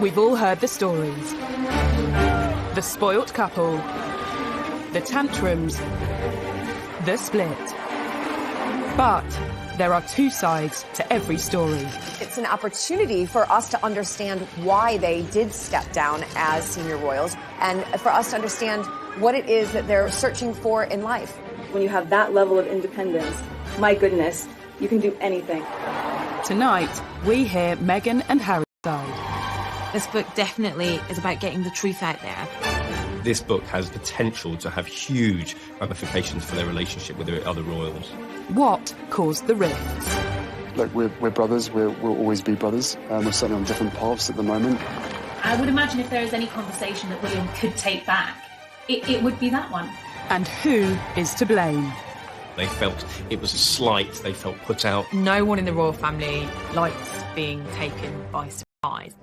We've all heard the stories. The spoilt couple, the tantrums, the split. But there are two sides to every story. It's an opportunity for us to understand why they did step down as senior royals and for us to understand what it is that they're searching for in life. When you have that level of independence, my goodness, you can do anything. Tonight, we hear Meghan and Harry's side. This book definitely is about getting the truth out there. This book has potential to have huge ramifications for their relationship with the other royals. What caused the rifts? Look, we're brothers. We'll always be brothers. We're certainly on different paths at the moment. I would imagine if there is any conversation that William could take back, it would be that one. And who is to blame? They felt it was a slight, they felt put out. No one in the royal family likes being taken by surprise.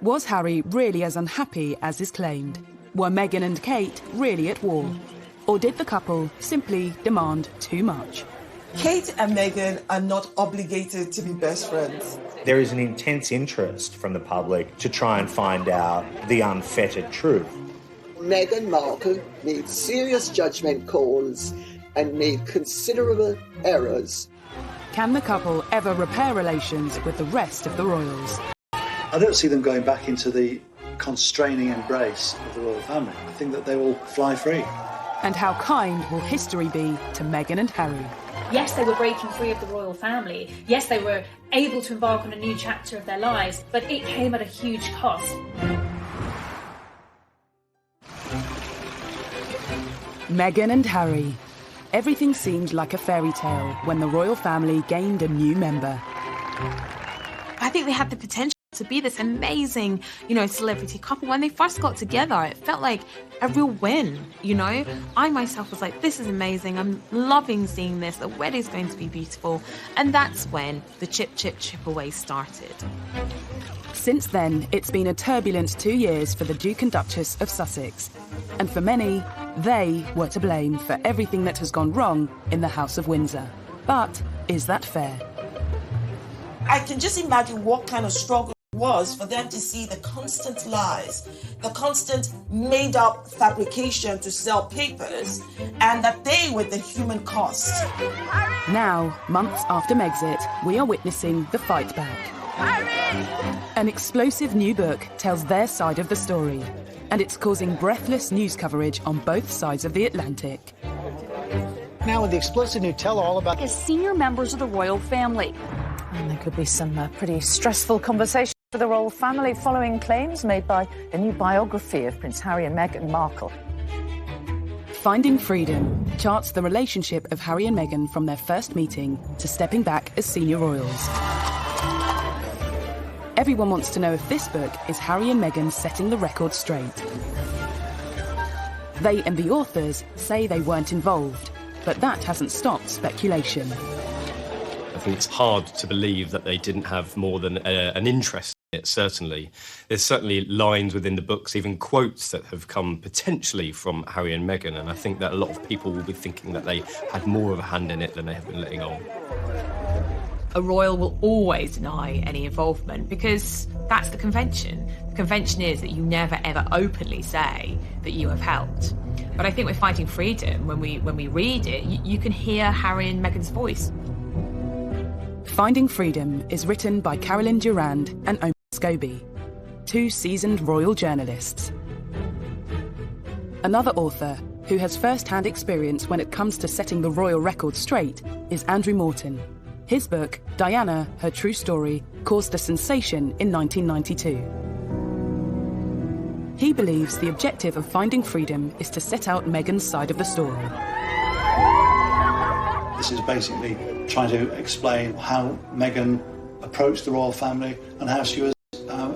Was Harry really as unhappy as is claimed? Were Meghan and Kate really at war? Or did the couple simply demand too much? Kate and Meghan are not obligated to be best friends. There is an intense interest from the public to try and find out the unfettered truth. Meghan Markle made serious judgment calls and made considerable errors. Can the couple ever repair relations with the rest of the royals? I don't see them going back into the constraining embrace of the royal family. I think that they will fly free. And how kind will history be to Meghan and Harry? Yes, they were breaking free of the royal family. Yes, they were able to embark on a new chapter of their lives, but it came at a huge cost. Meghan and Harry. Everything seemed like a fairy tale when the royal family gained a new member. I think they had the potential to be this amazing, celebrity couple. When they first got together, it felt like a real win, I myself was like, this is amazing. I'm loving seeing this. The wedding's going to be beautiful. And that's when the chip away started. Since then, it's been a turbulent 2 years for the Duke and Duchess of Sussex. And for many, they were to blame for everything that has gone wrong in the House of Windsor. But is that fair? I can just imagine what kind of struggle it was for them to see the constant lies, the constant made-up fabrication to sell papers, and that they were the human cost. Now, months after Megxit, we are witnessing the fight back. An explosive new book tells their side of the story, and it's causing breathless news coverage on both sides of the Atlantic. Now with the explosive new tell-all about as senior members of the royal family. And there could be some pretty stressful conversations for the royal family following claims made by a new biography of Prince Harry and Meghan Markle. Finding Freedom charts the relationship of Harry and Meghan from their first meeting to stepping back as senior royals. Everyone wants to know if this book is Harry and Meghan setting the record straight. They and the authors say they weren't involved, but that hasn't stopped speculation. I think it's hard to believe that they didn't have more than an interest in it, certainly. There's certainly lines within the books, even quotes that have come potentially from Harry and Meghan, and I think that a lot of people will be thinking that they had more of a hand in it than they have been letting on. A royal will always deny any involvement because that's the convention. The convention is that you never ever openly say that you have helped. But I think with Fighting Freedom, when we read it, you can hear Harry and Meghan's voice. Finding Freedom is written by Carolyn Durand and Omar Scobie, two seasoned royal journalists. Another author who has first-hand experience when it comes to setting the royal record straight is Andrew Morton. His book, Diana, Her True Story, caused a sensation in 1992. He believes the objective of Finding Freedom is to set out Meghan's side of the story. This is basically trying to explain how Meghan approached the royal family and how she was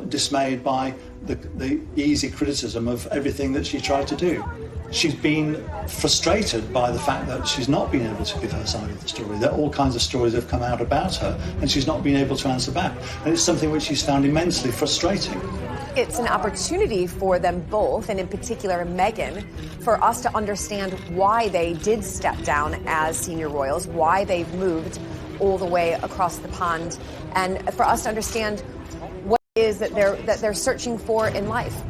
dismayed by the easy criticism of everything that she tried to do. She's been frustrated by the fact that she's not been able to give her side of the story, that all kinds of stories have come out about her and she's not been able to answer back. And it's something which she's found immensely frustrating. It's an opportunity for them both, and in particular Meghan, for us to understand why they did step down as senior royals, why they've moved all the way across the pond, and for us to understand is that they're searching for in life.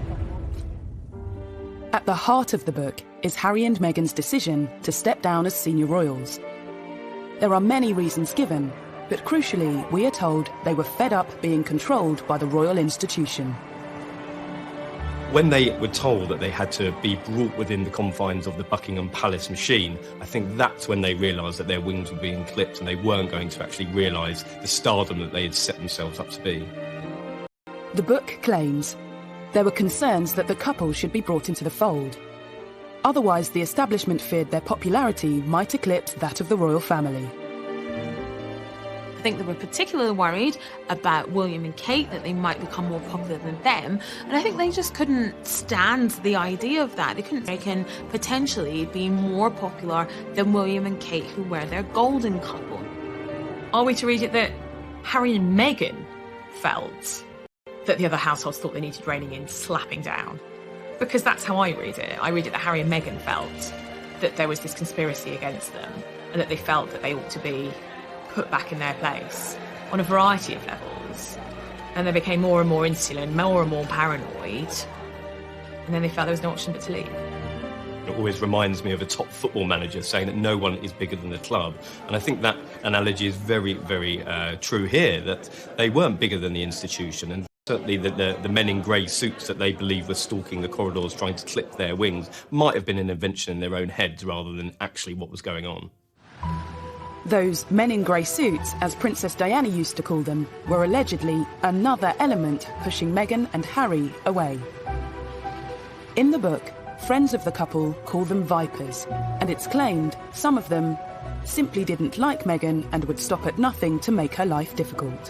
At the heart of the book is Harry and Meghan's decision to step down as senior royals. There are many reasons given, but crucially, we are told they were fed up being controlled by the royal institution. When they were told that they had to be brought within the confines of the Buckingham Palace machine, I think that's when they realised that their wings were being clipped and they weren't going to actually realise the stardom that they had set themselves up to be. The book claims there were concerns that the couple should be brought into the fold. Otherwise, the establishment feared their popularity might eclipse that of the royal family. I think they were particularly worried about William and Kate, that they might become more popular than them. And I think they just couldn't stand the idea of that. They couldn't reckon potentially be more popular than William and Kate, who were their golden couple. Are we to read it that Harry and Meghan felt that the other households thought they needed reining in, slapping down? Because that's how I read it. I read it that Harry and Meghan felt that there was this conspiracy against them and that they felt that they ought to be put back in their place on a variety of levels. And they became more and more insular, more and more paranoid. And then they felt there was no option but to leave. It always reminds me of a top football manager saying that no one is bigger than the club. And I think that analogy is very, very true here, that they weren't bigger than the institution. And certainly the men in grey suits that they believe were stalking the corridors trying to clip their wings might have been an invention in their own heads rather than actually what was going on. Those men in grey suits, as Princess Diana used to call them, were allegedly another element pushing Meghan and Harry away. In the book, friends of the couple call them vipers, and it's claimed some of them simply didn't like Meghan and would stop at nothing to make her life difficult.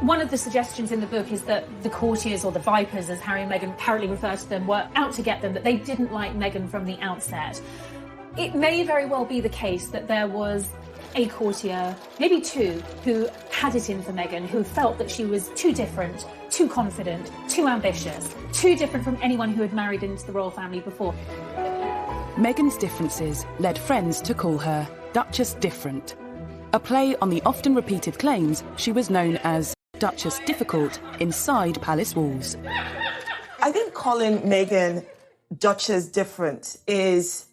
One of the suggestions in the book is that the courtiers, or the vipers, as Harry and Meghan apparently refer to them, were out to get them, that they didn't like Meghan from the outset. It may very well be the case that there was a courtier, maybe two, who had it in for Meghan, who felt that she was too different, too confident, too ambitious, too different from anyone who had married into the royal family before. Meghan's differences led friends to call her Duchess Different, a play on the often repeated claims she was known as Duchess Difficult inside palace walls. I think calling Meghan Duchess Different is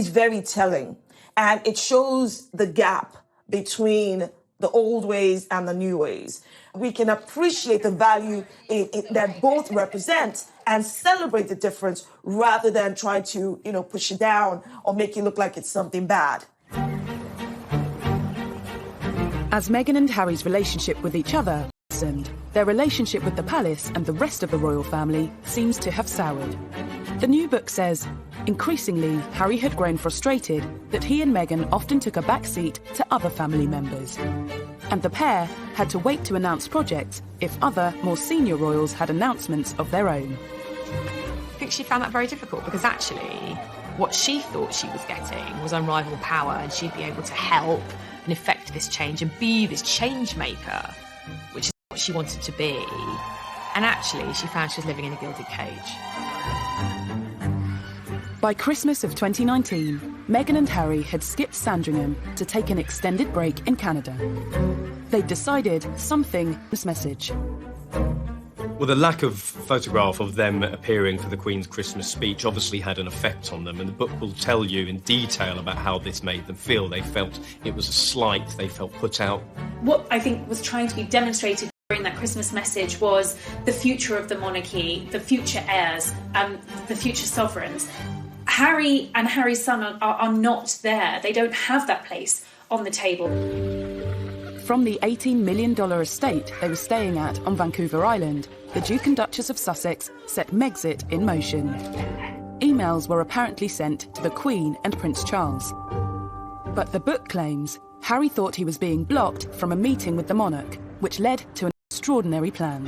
very telling, and it shows the gap between the old ways and the new ways. We can appreciate the value that both represent and celebrate the difference rather than try to, push it down or make it look like it's something bad. As Meghan and Harry's relationship with each other worsened, their relationship with the palace and the rest of the royal family seems to have soured. The new book says, increasingly, Harry had grown frustrated that he and Meghan often took a back seat to other family members. And the pair had to wait to announce projects if other, more senior royals had announcements of their own. I think she found that very difficult because actually what she thought she was getting was unrivaled power, and she'd be able to help and effect this change and be this change maker, which is what she wanted to be. And actually she found she was living in a gilded cage. By Christmas of 2019, Meghan and Harry had skipped Sandringham to take an extended break in Canada. They'd decided something was message. Well, the lack of photograph of them appearing for the Queen's Christmas speech obviously had an effect on them, and the book will tell you in detail about how this made them feel. They felt it was a slight, they felt put out. What I think was trying to be demonstrated during that Christmas message was the future of the monarchy, the future heirs, the future sovereigns. Harry and Harry's son are not there. They don't have that place on the table. From the $18 million estate they were staying at on Vancouver Island, the Duke and Duchess of Sussex set Megxit in motion. Emails were apparently sent to the Queen and Prince Charles. But the book claims Harry thought he was being blocked from a meeting with the monarch, which led to an extraordinary plan.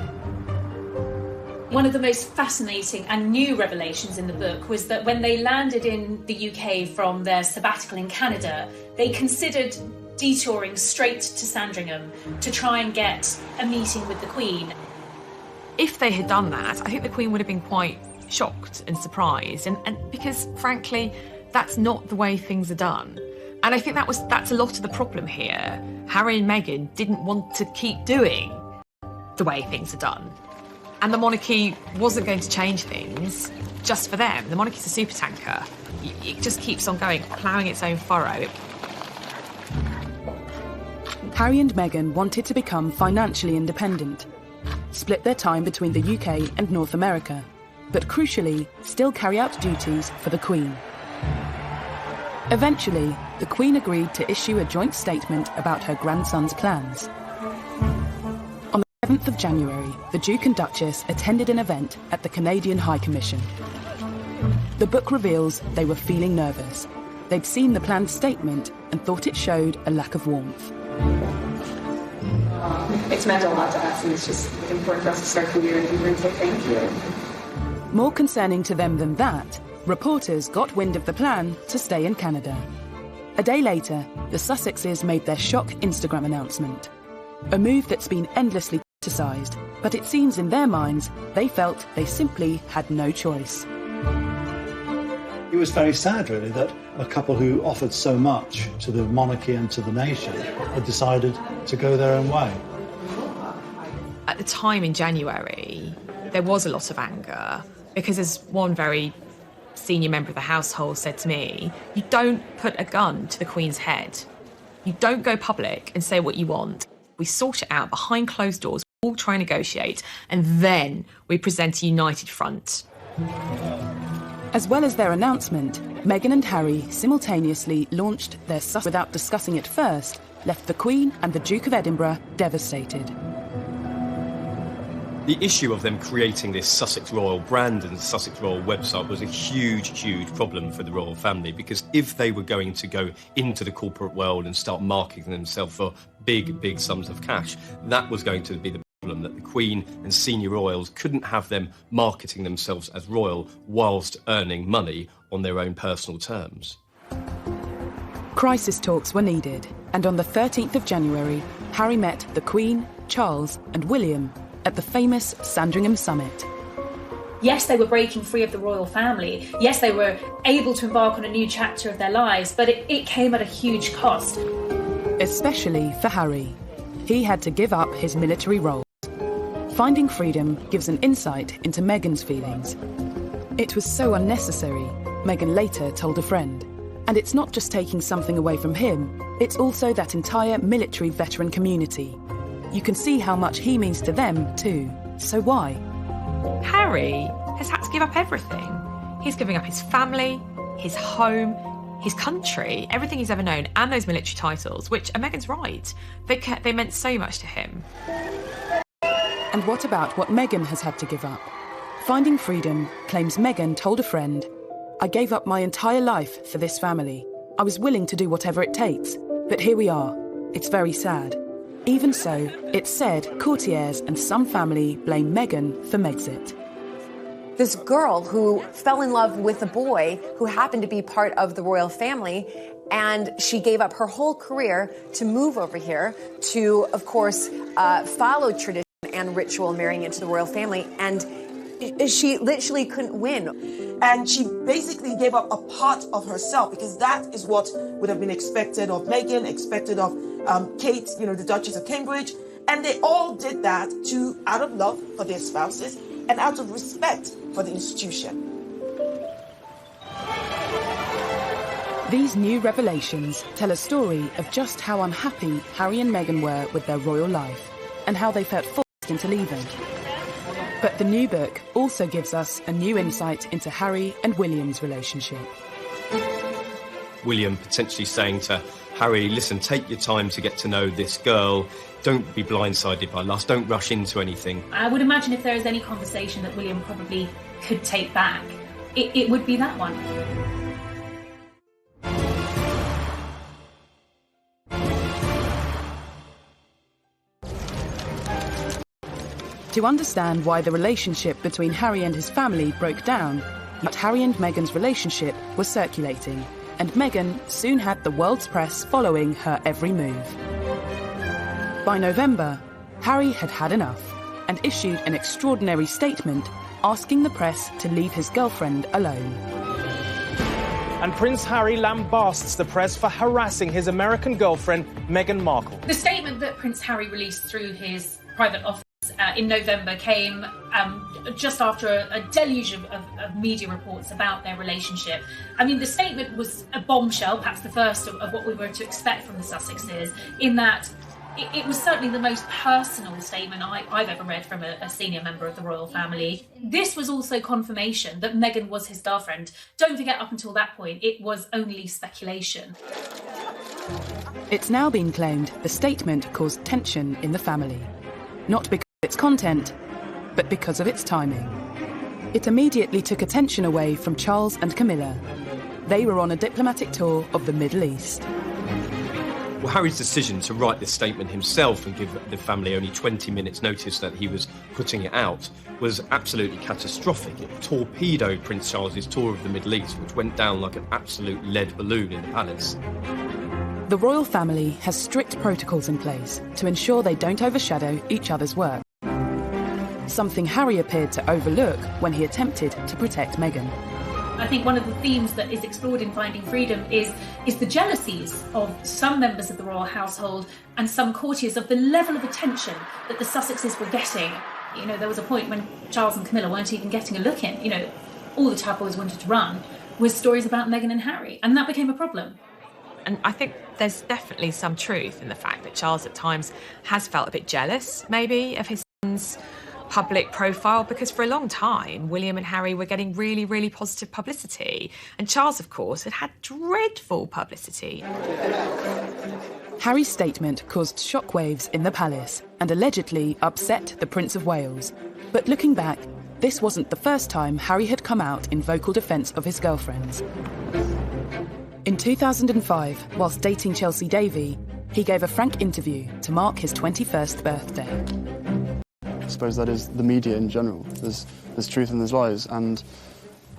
One of the most fascinating and new revelations in the book was that when they landed in the UK from their sabbatical in Canada, they considered detouring straight to Sandringham to try and get a meeting with the Queen. If they had done that, I think the Queen would have been quite shocked and surprised, and because, frankly, that's not the way things are done. And I think that's a lot of the problem here. Harry and Meghan didn't want to keep doing the way things are done. And the monarchy wasn't going to change things just for them. The monarchy's a supertanker. It just keeps on going, ploughing its own furrow. Harry and Meghan wanted to become financially independent, split their time between the UK and North America, but crucially, still carry out duties for the Queen. Eventually, the Queen agreed to issue a joint statement about her grandson's plans. On the 7th of January, the Duke and Duchess attended an event at the Canadian High Commission. The book reveals they were feeling nervous. They'd seen the planned statement and thought it showed a lack of warmth. It's meant a lot to us, and it's just important for us to start the year and say thank you. More concerning to them than that, reporters got wind of the plan to stay in Canada. A day later, the Sussexes made their shock Instagram announcement. A move that's been endlessly criticised, but it seems in their minds they felt they simply had no choice. It was very sad, really, that a couple who offered so much to the monarchy and to the nation had decided to go their own way. At the time in January, there was a lot of anger because, as one very senior member of the household said to me, you don't put a gun to the Queen's head. You don't go public and say what you want. We sort it out behind closed doors, we all try and negotiate, and then we present a united front. As well as their announcement, Meghan and Harry simultaneously launched their Sussex without discussing it first, left the Queen and the Duke of Edinburgh devastated. The issue of them creating this Sussex Royal brand and Sussex Royal website was a huge, huge problem for the royal family, because if they were going to go into the corporate world and start marketing themselves for big, big sums of cash, that was going to be the problem, that the Queen and senior royals couldn't have them marketing themselves as royal whilst earning money on their own personal terms. Crisis talks were needed, and on the 13th of January, Harry met the Queen, Charles and William at the famous Sandringham Summit. Yes, they were breaking free of the royal family. Yes, they were able to embark on a new chapter of their lives, but it came at a huge cost. Especially for Harry. He had to give up his military role. Finding freedom gives an insight into Meghan's feelings. It was so unnecessary, Meghan later told a friend. And it's not just taking something away from him, it's also that entire military veteran community. You can see how much he means to them too. So why? Harry has had to give up everything. He's giving up his family, his home, his country, everything he's ever known, and those military titles, which, and Meghan's right, they meant so much to him. And what about what Meghan has had to give up? Finding freedom claims Meghan told a friend, "I gave up my entire life for this family. I was willing to do whatever it takes, but here we are. It's very sad." Even so, it's said courtiers and some family blame Meghan for Megxit. This girl who fell in love with a boy who happened to be part of the royal family, and she gave up her whole career to move over here to, of course, follow tradition and ritual, marrying into the royal family, and she literally couldn't win. And she basically gave up a part of herself, because that is what would have been expected of Meghan, expected of Kate, the Duchess of Cambridge. And they all did that out of love for their spouses and out of respect for the institution. These new revelations tell a story of just how unhappy Harry and Meghan were with their royal life and how they felt forced into leaving. But the new book also gives us a new insight into Harry and William's relationship. William potentially saying to Harry, listen, take your time to get to know this girl. Don't be blindsided by lust. Don't rush into anything. I would imagine if there is any conversation that William probably could take back, it would be that one. To understand why the relationship between Harry and his family broke down, but Harry and Meghan's relationship was circulating, and Meghan soon had the world's press following her every move. By November, Harry had had enough and issued an extraordinary statement asking the press to leave his girlfriend alone. And Prince Harry lambasts the press for harassing his American girlfriend, Meghan Markle. The statement that Prince Harry released through his private office Sussex in November came just after a deluge of media reports about their relationship. I mean, the statement was a bombshell, perhaps the first of what we were to expect from the Sussexes, in that it was certainly the most personal statement I've ever read from a senior member of the royal family. This was also confirmation that Meghan was his girlfriend. Don't forget, up until that point, it was only speculation. It's now been claimed the statement caused tension in the family. Not because of its content, but because of its timing. It immediately took attention away from Charles and Camilla. They were on a diplomatic tour of the Middle East. Well, Harry's decision to write this statement himself and give the family only 20 minutes notice that he was putting it out was absolutely catastrophic. It torpedoed Prince Charles's tour of the Middle East, which went down like an absolute lead balloon in the palace. The royal family has strict protocols in place to ensure they don't overshadow each other's work. Something Harry appeared to overlook when he attempted to protect Meghan. I think one of the themes that is explored in Finding Freedom is the jealousies of some members of the royal household and some courtiers of the level of attention that the Sussexes were getting. You know, there was a point when Charles and Camilla weren't even getting a look in. You know, all the tabloids wanted to run was stories about Meghan and Harry, and that became a problem. And I think there's definitely some truth in the fact that Charles at times has felt a bit jealous, maybe, of his son's public profile, because for a long time William and Harry were getting really, really positive publicity, and Charles, of course, had dreadful publicity. Harry's statement caused shockwaves in the palace and allegedly upset the Prince of Wales. But looking back, this wasn't the first time Harry had come out in vocal defence of his girlfriends. In 2005, whilst dating Chelsea Davy, he gave a frank interview to mark his 21st birthday. I suppose that is the media in general. There's truth and there's lies, and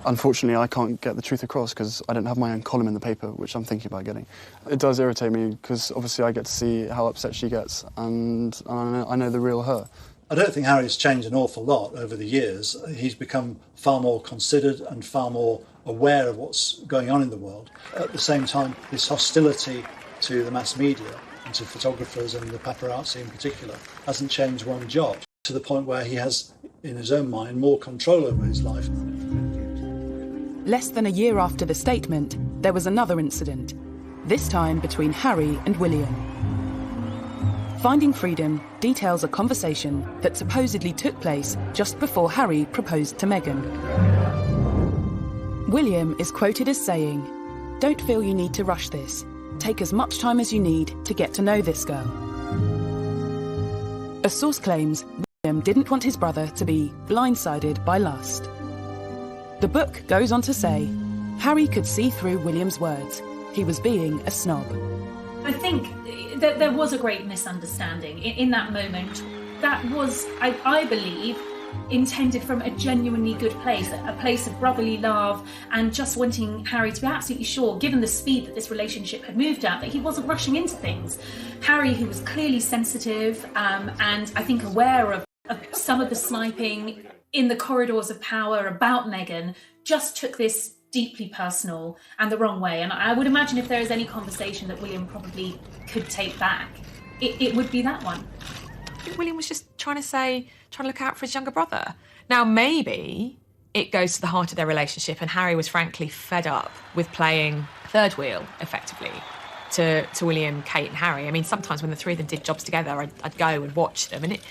unfortunately I can't get the truth across because I don't have my own column in the paper, which I'm thinking about getting. It does irritate me because obviously I get to see how upset she gets, and I know the real her. I don't think Harry's changed an awful lot over the years. He's become far more considered and far more aware of what's going on in the world. At the same time, his hostility to the mass media and to photographers and the paparazzi in particular hasn't changed one jot, to the point where he has, in his own mind, more control over his life. Less than a year after the statement, there was another incident, this time between Harry and William. Finding Freedom details a conversation that supposedly took place just before Harry proposed to Meghan. William is quoted as saying, "Don't feel you need to rush this. Take as much time as you need to get to know this girl." A source claims William didn't want his brother to be blindsided by lust. The book goes on to say, Harry could see through William's words. He was being a snob. I think that there was a great misunderstanding in that moment. That was, I believe, intended from a genuinely good place, a place of brotherly love and just wanting Harry to be absolutely sure, given the speed that this relationship had moved at, that he wasn't rushing into things. Harry, who was clearly sensitive and I think aware of some of the sniping in the corridors of power about Meghan, just took this deeply personal and the wrong way. And I would imagine if there is any conversation that William probably could take back, it would be that one. I think William was just trying to look out for his younger brother. Now, maybe it goes to the heart of their relationship, and Harry was frankly fed up with playing third wheel, effectively, to William, Kate and Harry. I mean, sometimes when the three of them did jobs together, I'd go and watch them, and it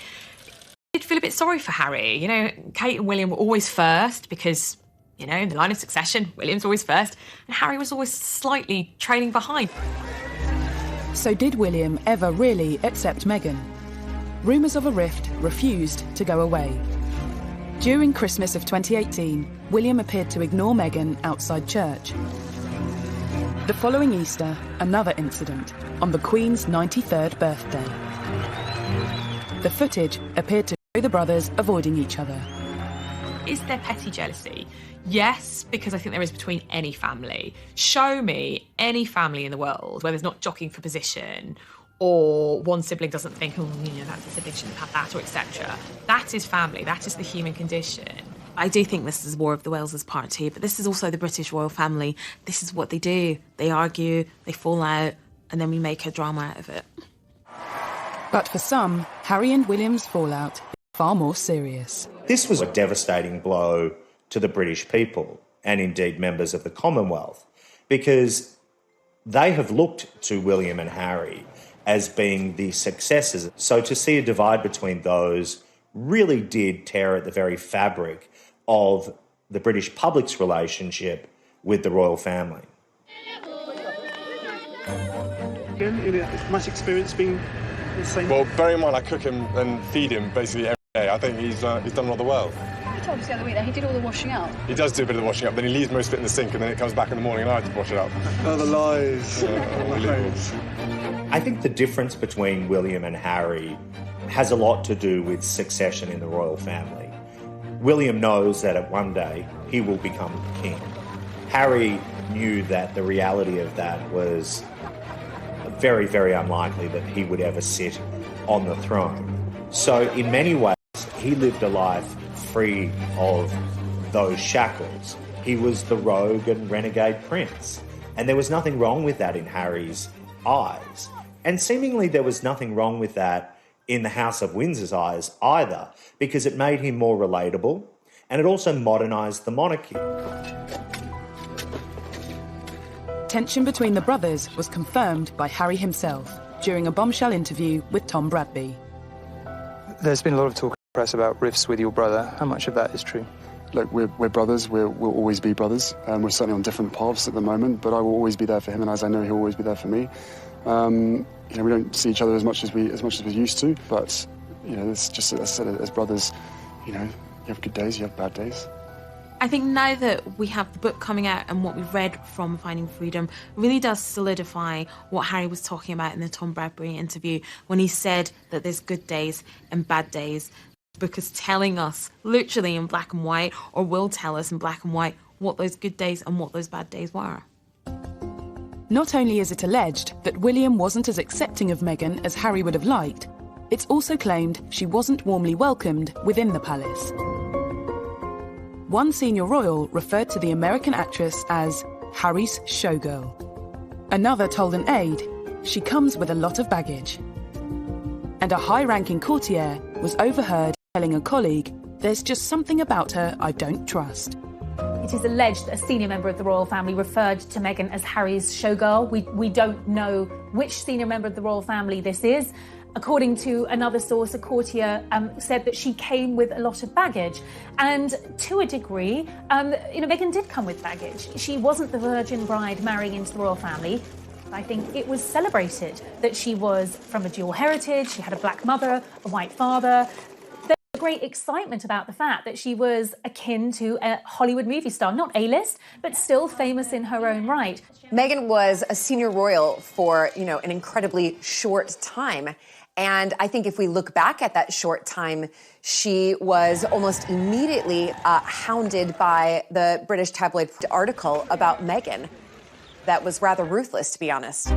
did feel a bit sorry for Harry. You know, Kate and William were always first because, you know, in the line of succession, William's always first, and Harry was always slightly trailing behind. So did William ever really accept Meghan? Rumours of a rift refused to go away. During Christmas of 2018, William appeared to ignore Meghan outside church. The following Easter, another incident on the Queen's 93rd birthday. The footage appeared to show the brothers avoiding each other. Is there petty jealousy? Yes, because I think there is between any family. Show me any family in the world where there's not jockeying for position, or one sibling doesn't think, oh, you know, that's the sibling shouldn't have that, or etc. That is family. That is the human condition. I do think this is War of the Wales' part too, but this is also the British royal family. This is what they do. They argue, they fall out, and then we make a drama out of it. But for some, Harry and William's fallout is far more serious. This was a devastating blow to the British people and indeed members of the Commonwealth, because they have looked to William and Harry as being the successors. So to see a divide between those really did tear at the very fabric of the British public's relationship with the royal family. Much experience being the same? Well, bear in mind I cook him and feed him basically every day. I think he's done rather well. You told us the other week that he did all the washing up. He does do a bit of the washing up, then he leaves most of it in the sink and then it comes back in the morning and I have to wash it up. Oh, the lies. I think the difference between William and Harry has a lot to do with succession in the royal family. William knows that at one day he will become king. Harry knew that the reality of that was very, very unlikely that he would ever sit on the throne. So in many ways, he lived a life free of those shackles. He was the rogue and renegade prince. And there was nothing wrong with that in Harry's eyes. And seemingly there was nothing wrong with that in the House of Windsor's eyes either, because it made him more relatable and it also modernised the monarchy. Tension between the brothers was confirmed by Harry himself during a bombshell interview with Tom Bradby. There's been a lot of talk in the press about rifts with your brother. How much of that is true? Look, we're brothers. We'll always be brothers. We're certainly on different paths at the moment, but I will always be there for him, and as I know, he'll always be there for me. We don't see each other as much as we used to, but it's just, as I said, as brothers, you have good days, you have bad days. I think now that we have the book coming out and what we've read from Finding Freedom really does solidify what Harry was talking about in the Tom Bradby interview when he said that there's good days and bad days. The book is telling us literally in black and white, or will tell us in black and white, what those good days and what those bad days were. Not only is it alleged that William wasn't as accepting of Meghan as Harry would have liked, it's also claimed she wasn't warmly welcomed within the palace. One senior royal referred to the American actress as Harry's showgirl. Another told an aide she comes with a lot of baggage. And a high-ranking courtier was overheard telling a colleague, "There's just something about her I don't trust." It is alleged that a senior member of the royal family referred to Meghan as Harry's showgirl. We don't know which senior member of the royal family this is. According to another source, a courtier said that she came with a lot of baggage. And to a degree, Meghan did come with baggage. She wasn't the virgin bride marrying into the royal family. I think it was celebrated that she was from a dual heritage. She had a black mother, a white father. There was great excitement about the fact that she was akin to a Hollywood movie star, not A-list, but still famous in her own right. Meghan was a senior royal for, an incredibly short time. And I think if we look back at that short time, she was almost immediately hounded by the British tabloid article about Meghan. That was rather ruthless, to be honest.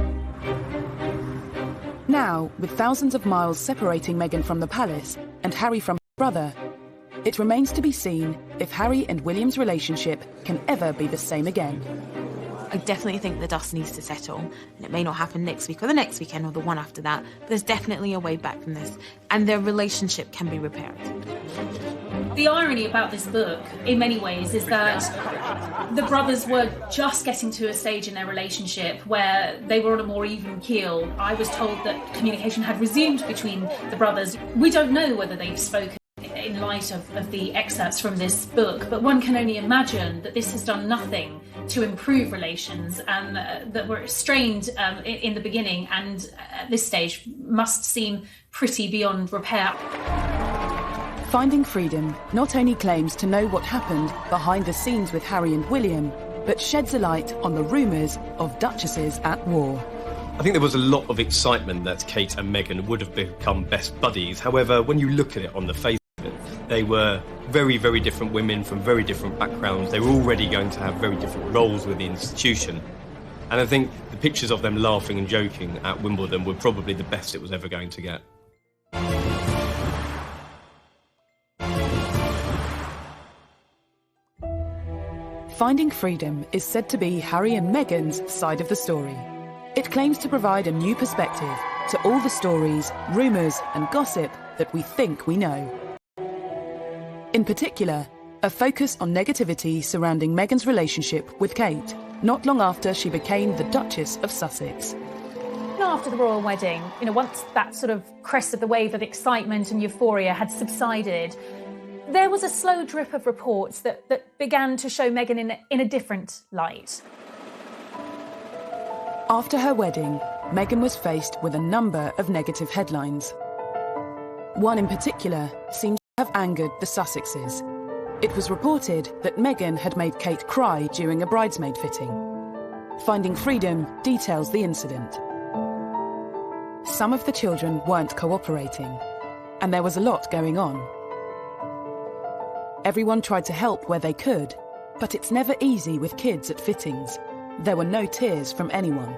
Now, with thousands of miles separating Meghan from the palace and Harry from her brother, it remains to be seen if Harry and William's relationship can ever be the same again. I definitely think the dust needs to settle, and it may not happen next week or the next weekend or the one after that, but there's definitely a way back from this, and their relationship can be repaired. The irony about this book, in many ways, is that the brothers were just getting to a stage in their relationship where they were on a more even keel. I was told that communication had resumed between the brothers. We don't know whether they've spoken in light of the excerpts from this book, but one can only imagine that this has done nothing to improve relations that were strained in the beginning and at this stage must seem pretty beyond repair. Finding Freedom not only claims to know what happened behind the scenes with Harry and William, but sheds a light on the rumours of duchesses at war. I think there was a lot of excitement that Kate and Meghan would have become best buddies. However, when you look at it on the face of it, they were very, very different women from very different backgrounds. They were already going to have very different roles with the institution. And I think the pictures of them laughing and joking at Wimbledon were probably the best it was ever going to get. Finding Freedom is said to be Harry and Meghan's side of the story. It claims to provide a new perspective to all the stories, rumours and gossip that we think we know. In particular, a focus on negativity surrounding Meghan's relationship with Kate, not long after she became the Duchess of Sussex. After the royal wedding, once that sort of crest of the wave of excitement and euphoria had subsided, there was a slow drip of reports that began to show Meghan in a different light. After her wedding, Meghan was faced with a number of negative headlines. One in particular seems to have angered the Sussexes. It was reported that Meghan had made Kate cry during a bridesmaid fitting. Finding Freedom details the incident. Some of the children weren't cooperating, and there was a lot going on. Everyone tried to help where they could, but it's never easy with kids at fittings. There were no tears from anyone.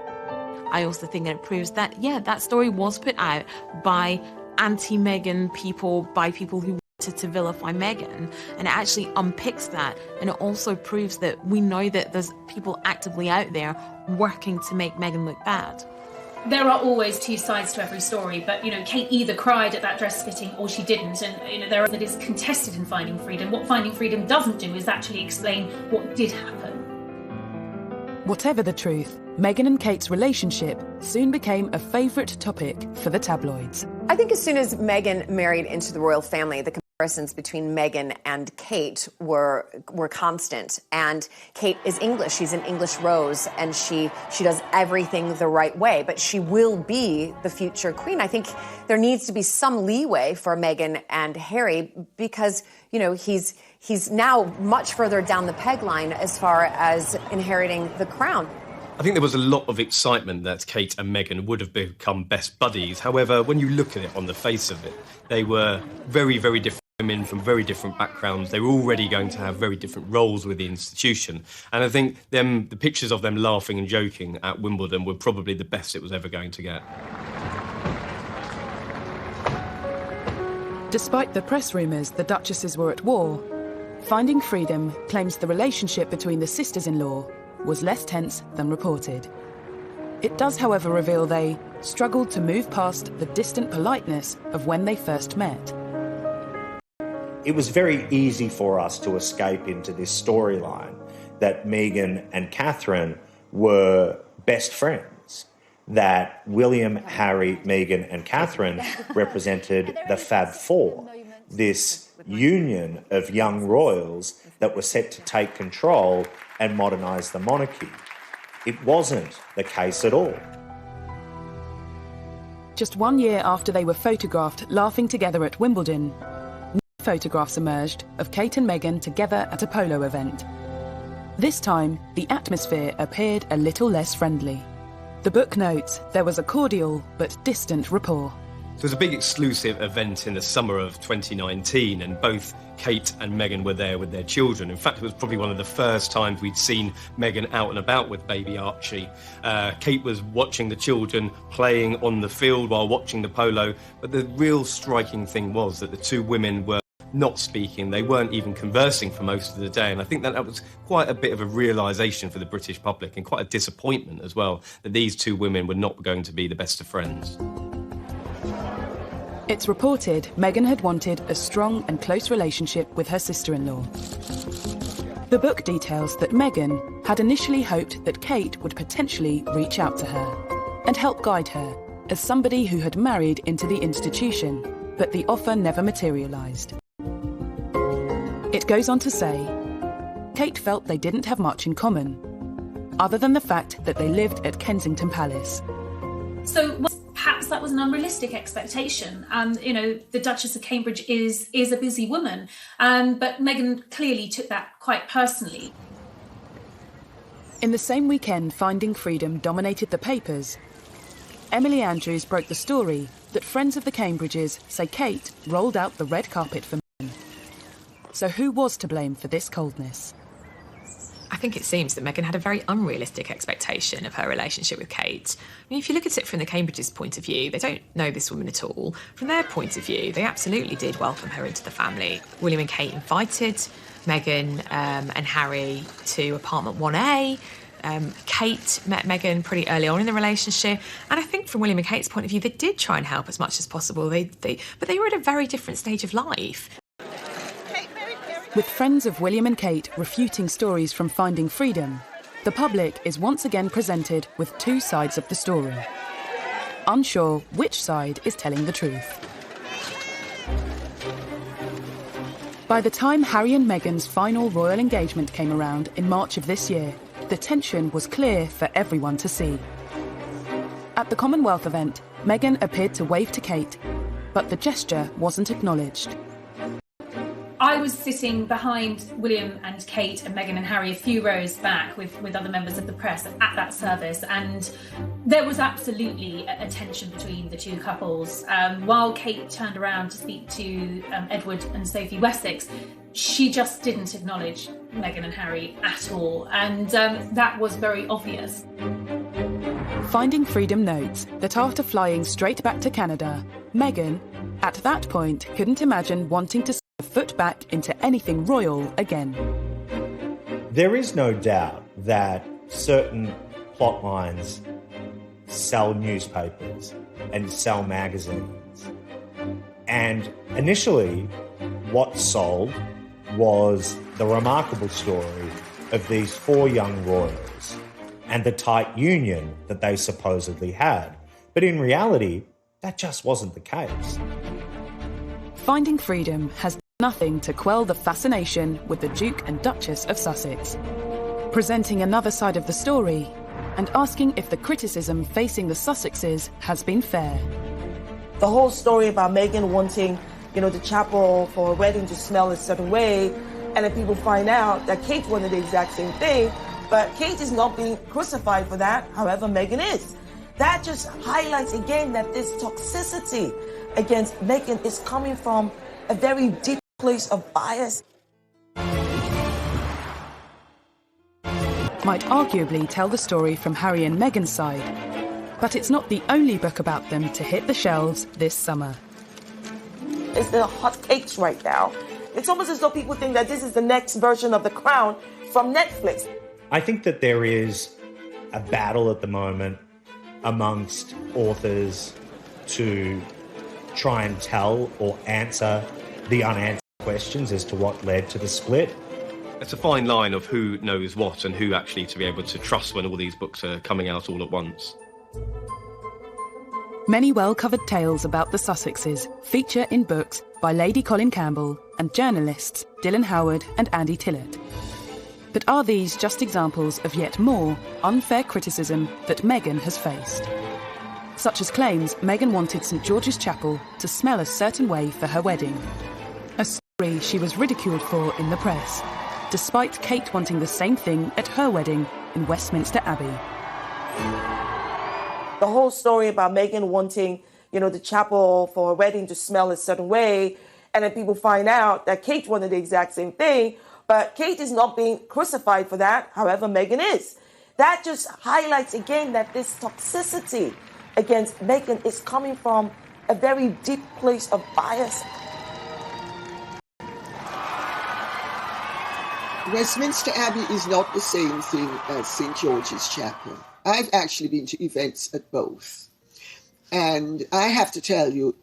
I also think that it proves that, that story was put out by anti-Meghan people, by people who wanted to vilify Meghan, and it actually unpicks that, and it also proves that we know that there's people actively out there working to make Meghan look bad. There are always two sides to every story, but, Kate either cried at that dress fitting or she didn't, and, that is contested in Finding Freedom. What Finding Freedom doesn't do is actually explain what did happen. Whatever the truth, Meghan and Kate's relationship soon became a favourite topic for the tabloids. I think as soon as Meghan married into the royal family, the comparisons between Meghan and Kate were constant. And Kate is English. She's an English rose, and she does everything the right way. But she will be the future queen. I think there needs to be some leeway for Meghan and Harry because, he's now much further down the peg line as far as inheriting the crown. I think there was a lot of excitement that Kate and Meghan would have become best buddies. However, when you look at it on the face of it, they were very, very different women from very different backgrounds. They were already going to have very different roles with the institution. And I think the pictures of them laughing and joking at Wimbledon were probably the best it was ever going to get. Despite the press rumours the Duchesses were at war, Finding Freedom claims the relationship between the sisters-in-law was less tense than reported. It does, however, reveal they struggled to move past the distant politeness of when they first met. It was very easy for us to escape into this storyline that Meghan and Catherine were best friends, that William, Harry, Meghan and Catherine represented the Fab Four, this union of young royals that were set to take control and modernise the monarchy. It wasn't the case at all. Just 1 year after they were photographed laughing together at Wimbledon, new photographs emerged of Kate and Meghan together at a polo event. This time, the atmosphere appeared a little less friendly. The book notes there was a cordial but distant rapport. It was a big exclusive event in the summer of 2019, and both Kate and Meghan were there with their children. In fact, it was probably one of the first times we'd seen Meghan out and about with baby Archie. Kate was watching the children playing on the field while watching the polo, but the real striking thing was that the two women were not speaking. They weren't even conversing for most of the day, and I think that was quite a bit of a realisation for the British public, and quite a disappointment as well, that these two women were not going to be the best of friends. It's reported Meghan had wanted a strong and close relationship with her sister-in-law. The book details that Meghan had initially hoped that Kate would potentially reach out to her and help guide her as somebody who had married into the institution, but the offer never materialised. It goes on to say, Kate felt they didn't have much in common, other than the fact that they lived at Kensington Palace. So perhaps that was an unrealistic expectation. The Duchess of Cambridge is a busy woman, but Meghan clearly took that quite personally. In the same weekend Finding Freedom dominated the papers, Emily Andrews broke the story that friends of the Cambridges say Kate rolled out the red carpet for Meghan. So who was to blame for this coldness? I think it seems that Meghan had a very unrealistic expectation of her relationship with Kate. I mean, if you look at it from the Cambridges' point of view, they don't know this woman at all. From their point of view, they absolutely did welcome her into the family. William and Kate invited Meghan and Harry to apartment 1A. Kate met Meghan pretty early on in the relationship, and I think from William and Kate's point of view, they did try and help as much as possible. But they were at a very different stage of life. Kate, Mary With friends of William and Kate refuting stories from Finding Freedom, the public is once again presented with two sides of the story, unsure which side is telling the truth. By the time Harry and Meghan's final royal engagement came around in March of this year, the tension was clear for everyone to see. At the Commonwealth event, Meghan appeared to wave to Kate, but the gesture wasn't acknowledged. I was sitting behind William and Kate and Meghan and Harry a few rows back with other members of the press at that service, and there was absolutely a tension between the two couples. While Kate turned around to speak to Edward and Sophie Wessex, she just didn't acknowledge Meghan and Harry at all, and that was very obvious. Finding Freedom notes that after flying straight back to Canada, Meghan, at that point, couldn't imagine wanting to a foot back into anything royal again. There is no doubt that certain plot lines sell newspapers and sell magazines. And initially, what sold was the remarkable story of these four young royals and the tight union that they supposedly had. But in reality, that just wasn't the case. Finding Freedom has nothing to quell the fascination with the Duke and Duchess of Sussex, presenting another side of the story and asking if the criticism facing the Sussexes has been fair. The whole story about Meghan wanting, the chapel for a wedding to smell a certain way, and then people find out that Kate wanted the exact same thing, but Kate is not being crucified for that, however Meghan is. That just highlights again that this toxicity against Meghan is coming from a very deep place of bias. Might arguably tell the story from Harry and Meghan's side, but it's not the only book about them to hit the shelves this summer. It's the hot cakes right now. It's almost as though people think that this is the next version of The Crown from Netflix. I think that there is a battle at the moment amongst authors to try and tell or answer the unanswered questions as to what led to the split. It's a fine line of who knows what and who actually to be able to trust when all these books are coming out all at once. Many well-covered tales about the Sussexes feature in books by Lady Colin Campbell and journalists Dylan Howard and Andy Tillett. But are these just examples of yet more unfair criticism that Meghan has faced? Such as claims Meghan wanted St George's Chapel to smell a certain way for her wedding. A story she was ridiculed for in the press, despite Kate wanting the same thing at her wedding in Westminster Abbey. The whole story about Meghan wanting, the chapel for a wedding to smell a certain way, and then people find out that Kate wanted the exact same thing, but Kate is not being crucified for that, however Meghan is. That just highlights again that this toxicity against Meghan is coming from a very deep place of bias. Westminster Abbey is not the same thing as St George's Chapel. I've actually been to events at both. And I have to tell you,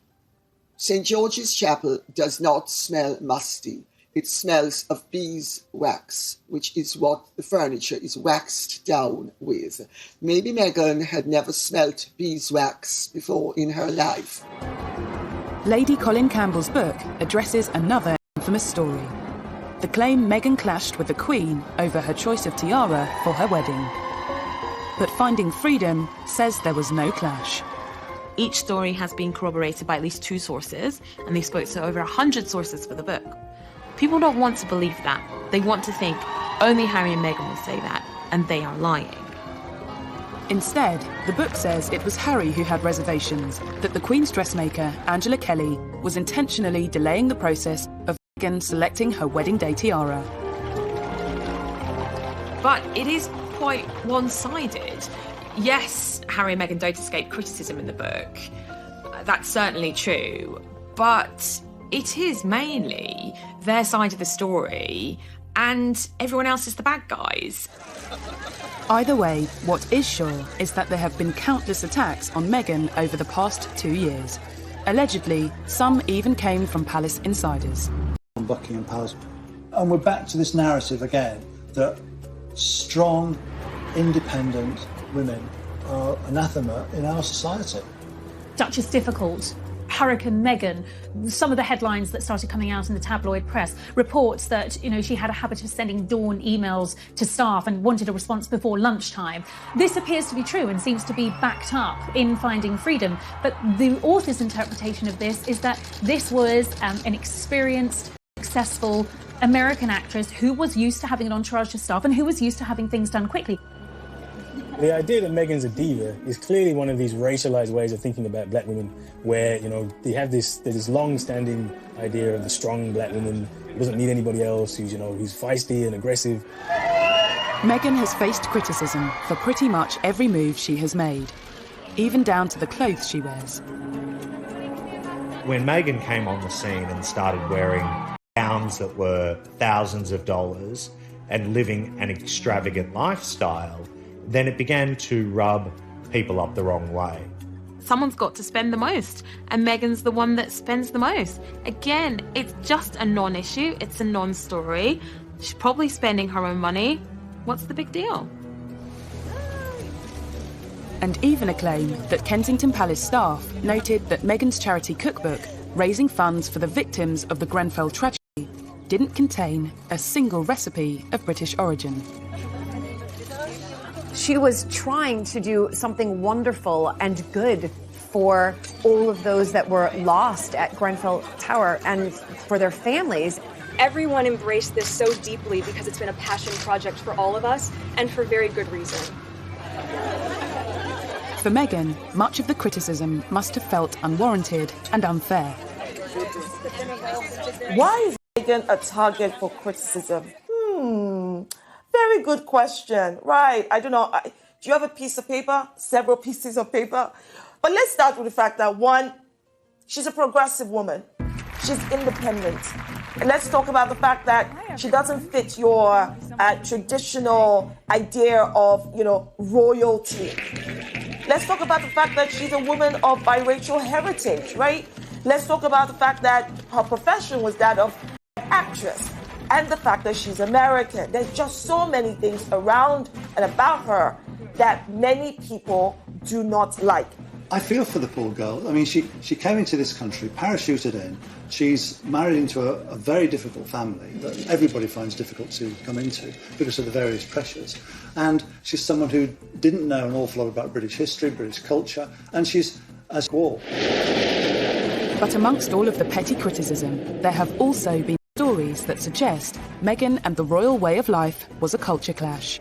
St George's Chapel does not smell musty. It smells of beeswax, which is what the furniture is waxed down with. Maybe Meghan had never smelt beeswax before in her life. Lady Colin Campbell's book addresses another infamous story. The claim Meghan clashed with the Queen over her choice of tiara for her wedding. But Finding Freedom says there was no clash. Each story has been corroborated by at least 2 sources, and they spoke to over 100 sources for the book. People don't want to believe that. They want to think only Harry and Meghan will say that, and they are lying. Instead, the book says it was Harry who had reservations, that the Queen's dressmaker, Angela Kelly, was intentionally delaying the process of Meghan selecting her wedding day tiara. But it is quite one-sided. Yes, Harry and Meghan don't escape criticism in the book. That's certainly true. But it is mainly their side of the story, and everyone else is the bad guys. Either way, what is sure is that there have been countless attacks on Meghan over the past 2 years. Allegedly, some even came from palace insiders. Buckingham Palace And we're back to this narrative again, that strong, independent women are anathema in our society. Duchess difficult. Hurricane Meghan, some of the headlines that started coming out in the tabloid press, reports that, she had a habit of sending dawn emails to staff and wanted a response before lunchtime. This appears to be true and seems to be backed up in Finding Freedom. But the author's interpretation of this is that this was an experienced, successful American actress who was used to having an entourage of staff and who was used to having things done quickly. The idea that Meghan's a diva is clearly one of these racialized ways of thinking about black women where, they have this long-standing idea of the strong black woman who doesn't need anybody else, who's feisty and aggressive. Meghan has faced criticism for pretty much every move she has made, even down to the clothes she wears. When Meghan came on the scene and started wearing gowns that were thousands of dollars and living an extravagant lifestyle, then it began to rub people up the wrong way. Someone's got to spend the most, and Meghan's the one that spends the most. Again, it's just a non-issue, it's a non-story. She's probably spending her own money. What's the big deal? And even a claim that Kensington Palace staff noted that Meghan's charity cookbook, raising funds for the victims of the Grenfell tragedy, didn't contain a single recipe of British origin. She was trying to do something wonderful and good for all of those that were lost at Grenfell Tower and for their families. Everyone embraced this so deeply because it's been a passion project for all of us, and for very good reason. For Meghan, much of the criticism must have felt unwarranted and unfair. Why is Meghan a target for criticism? Very good question. Right. I don't know. Do you have a piece of paper? Several pieces of paper? But let's start with the fact that, one, she's a progressive woman. She's independent. And let's talk about the fact that she doesn't fit your traditional idea of, royalty. Let's talk about the fact that she's a woman of biracial heritage, right? Let's talk about the fact that her profession was that of actress. And the fact that she's American. There's just so many things around and about her that many people do not like. I feel for the poor girl. I mean, she came into this country, parachuted in. She's married into a very difficult family that everybody finds difficult to come into because of the various pressures. And she's someone who didn't know an awful lot about British history, British culture, and she's as well. But amongst all of the petty criticism, there have also been stories that suggest Meghan and the royal way of life was a culture clash.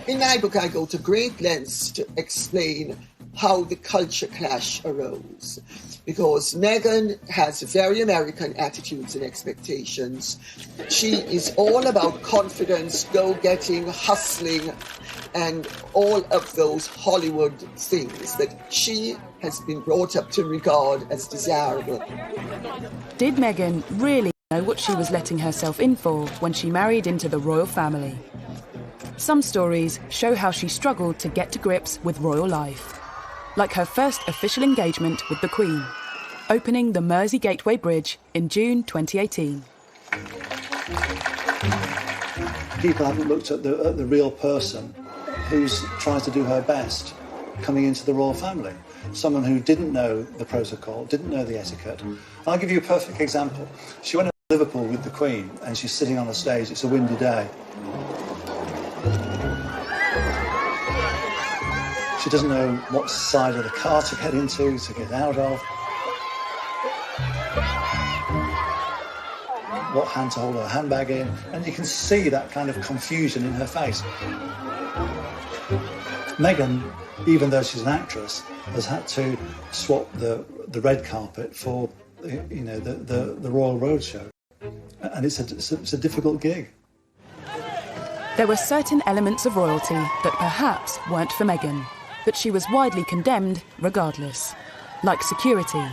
In my book, I go to great lengths to explain how the culture clash arose. Because Meghan has very American attitudes and expectations. She is all about confidence, go-getting, hustling, and all of those Hollywood things that she has been brought up to regard as desirable. Did Meghan really know what she was letting herself in for when she married into the royal family? Some stories show how she struggled to get to grips with royal life, like her first official engagement with the Queen, opening the Mersey Gateway Bridge in June 2018. People haven't looked at the real person who's trying to do her best coming into the royal family. Someone who didn't know the protocol, didn't know the etiquette. I'll give you a perfect example. She went to Liverpool with the Queen and she's sitting on the stage. It's a windy day. She doesn't know what side of the car to get into, to get out of, what hand to hold her handbag in, and you can see that kind of confusion in her face. Meghan, even though she's an actress, has had to swap the red carpet for the Royal Road show, and it's a difficult gig. There were certain elements of royalty that perhaps weren't for Meghan, but she was widely condemned regardless, like security.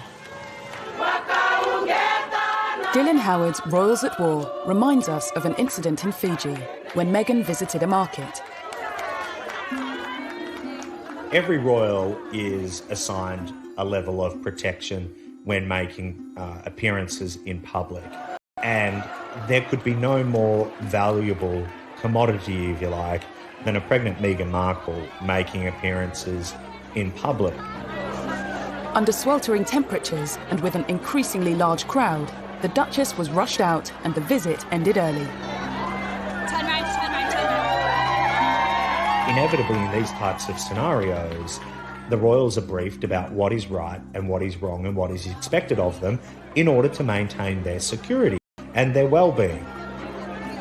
Dylan Howard's Royals at War reminds us of an incident in Fiji when Meghan visited a market. Every royal is assigned a level of protection when making appearances in public. And there could be no more valuable commodity, if you like, than a pregnant Meghan Markle making appearances in public. Under sweltering temperatures and with an increasingly large crowd, the Duchess was rushed out and the visit ended early. Turn round. Inevitably, in these types of scenarios, the royals are briefed about what is right and what is wrong and what is expected of them in order to maintain their security and their well-being.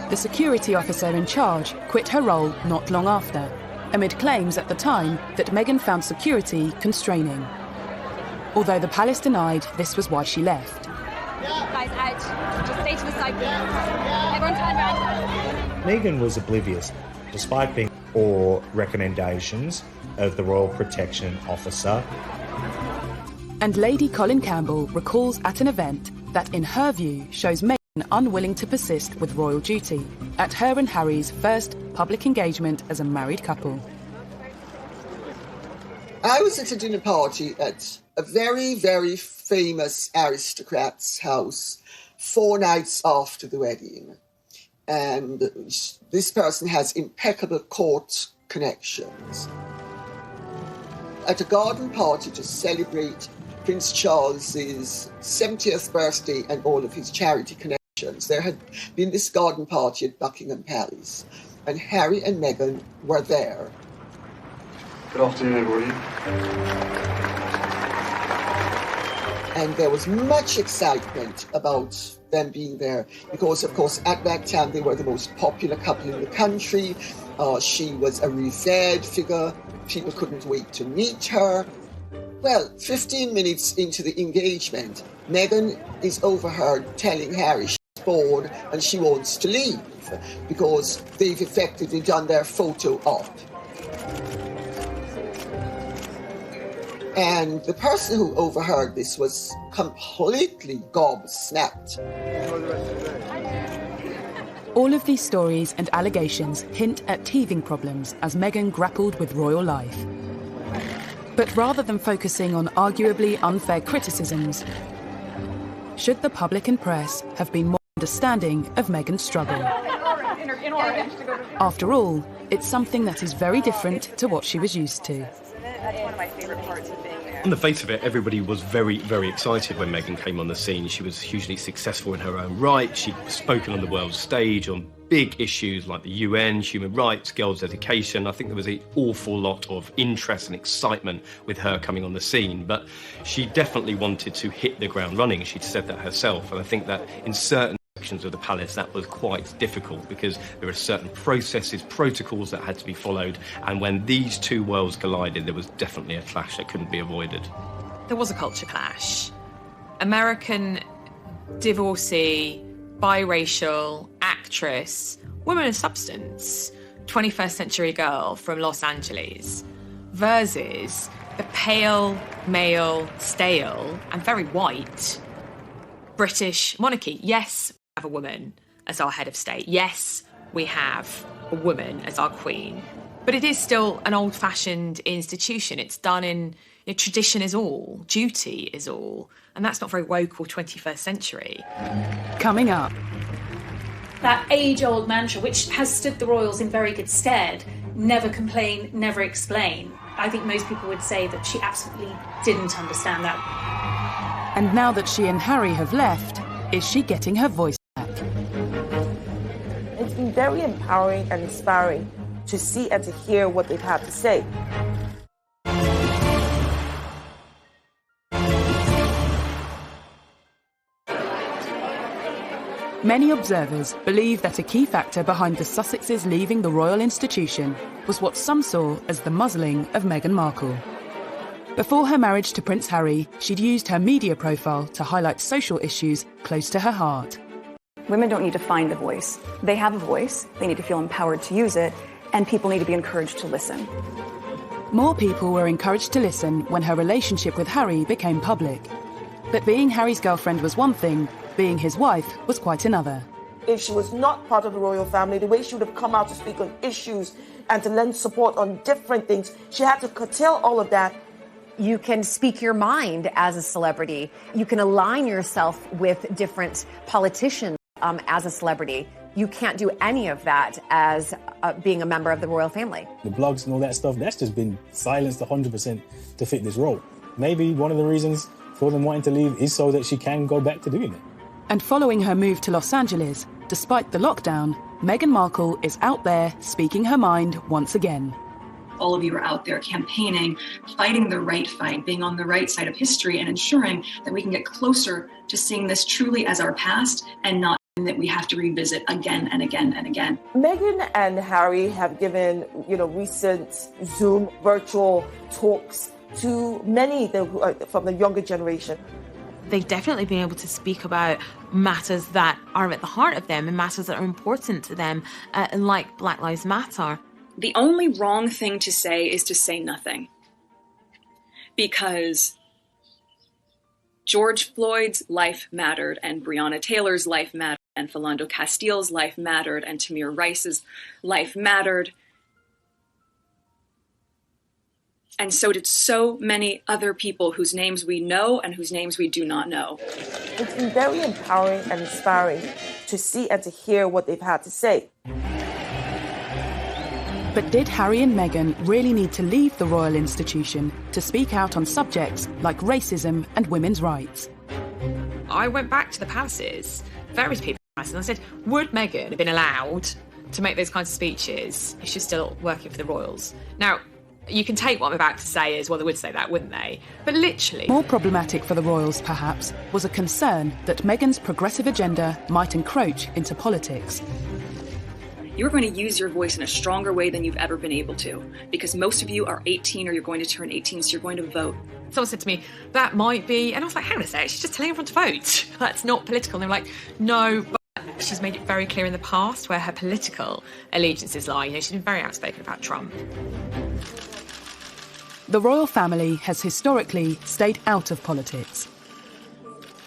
The security officer in charge quit her role not long after, amid claims at the time that Meghan found security constraining. Although the palace denied this was why she left. Guys, out. Just stay to the side, please. Everyone turn around. Meghan was oblivious, despite being or recommendations of the Royal Protection Officer. And Lady Colin Campbell recalls at an event that, in her view, shows Meghan unwilling to persist with royal duty at her and Harry's first public engagement as a married couple. I was at a dinner party at a very, very famous aristocrat's house 4 nights after the wedding. And this person has impeccable court connections. At a garden party to celebrate Prince Charles's 70th birthday and all of his charity connections, there had been this garden party at Buckingham Palace, and Harry and Meghan were there. Good afternoon, everybody. And there was much excitement about them being there because, of course, at that time they were the most popular couple in the country. She was a revered figure. People couldn't wait to meet her. Well, 15 minutes into the engagement, Meghan is overheard telling Harry she's bored and she wants to leave because they've effectively done their photo op. And the person who overheard this was completely gobsmacked. All of these stories and allegations hint at teething problems as Meghan grappled with royal life. But rather than focusing on arguably unfair criticisms, should the public and press have been more understanding of Meghan's struggle? After all, it's something that is very different to what she was used to. That's one of my favorite parts of being there. On the face of it, everybody was very, very excited when Meghan came on the scene. She was hugely successful in her own right. She'd spoken on the world stage on big issues like the UN, human rights, girls' education. I think there was an awful lot of interest and excitement with her coming on the scene. But she definitely wanted to hit the ground running. She'd said that herself. And I think that in certain sections of the palace that was quite difficult because there are certain processes, protocols that had to be followed, and when these two worlds collided there was definitely a clash that couldn't be avoided. There was a culture clash. American divorcee, biracial, actress, woman of substance, 21st century girl from Los Angeles versus the pale, male, stale and very white British monarchy. Yes, we have a woman as our head of state. Yes, we have a woman as our queen. But it is still an old-fashioned institution. It's done in tradition is all, duty is all. And that's not very woke or 21st century. Coming up. That age-old mantra, which has stood the royals in very good stead, never complain, never explain. I think most people would say that she absolutely didn't understand that. And now that she and Harry have left, is she getting her voice back? It's been very empowering and inspiring to see and to hear what they've had to say. Many observers believe that a key factor behind the Sussexes leaving the royal institution was what some saw as the muzzling of Meghan Markle. Before her marriage to Prince Harry, she'd used her media profile to highlight social issues close to her heart. Women don't need to find a voice. They have a voice, they need to feel empowered to use it, and people need to be encouraged to listen. More people were encouraged to listen when her relationship with Harry became public. But being Harry's girlfriend was one thing, being his wife was quite another. If she was not part of the royal family, the way she would have come out to speak on issues and to lend support on different things, she had to curtail all of that. You can speak your mind as a celebrity. You can align yourself with different politicians. as a celebrity. You can't do any of that as being a member of the royal family. The blogs and all that stuff, that's just been silenced 100% to fit this role. Maybe one of the reasons for them wanting to leave is so that she can go back to doing it. And following her move to Los Angeles, despite the lockdown, Meghan Markle is out there speaking her mind once again. All of you are out there campaigning, fighting the right fight, being on the right side of history, and ensuring that we can get closer to seeing this truly as our past and not that we have to revisit again and again and again. Meghan and Harry have given, recent Zoom virtual talks to many from the younger generation. They've definitely been able to speak about matters that are at the heart of them and matters that are important to them, like Black Lives Matter. The only wrong thing to say is to say nothing. Because George Floyd's life mattered, and Breonna Taylor's life mattered, and Philando Castile's life mattered, and Tamir Rice's life mattered. And so did so many other people whose names we know and whose names we do not know. It's been very empowering and inspiring to see and to hear what they've had to say. But did Harry and Meghan really need to leave the royal institution to speak out on subjects like racism and women's rights? I went back to the palaces, various people, and I said, would Meghan have been allowed to make those kinds of speeches if she's still working for the royals? Now, you can take what I'm about to say as, well, they would say that, wouldn't they? But literally... More problematic for the royals, perhaps, was a concern that Meghan's progressive agenda might encroach into politics. You're going to use your voice in a stronger way than you've ever been able to, because most of you are 18 or you're going to turn 18, so you're going to vote. Someone said to me, that might be, and I was like, hang on a sec, she's just telling everyone to vote. That's not political. And they were like, no, but she's made it very clear in the past where her political allegiances lie. She's been very outspoken about Trump. The royal family has historically stayed out of politics.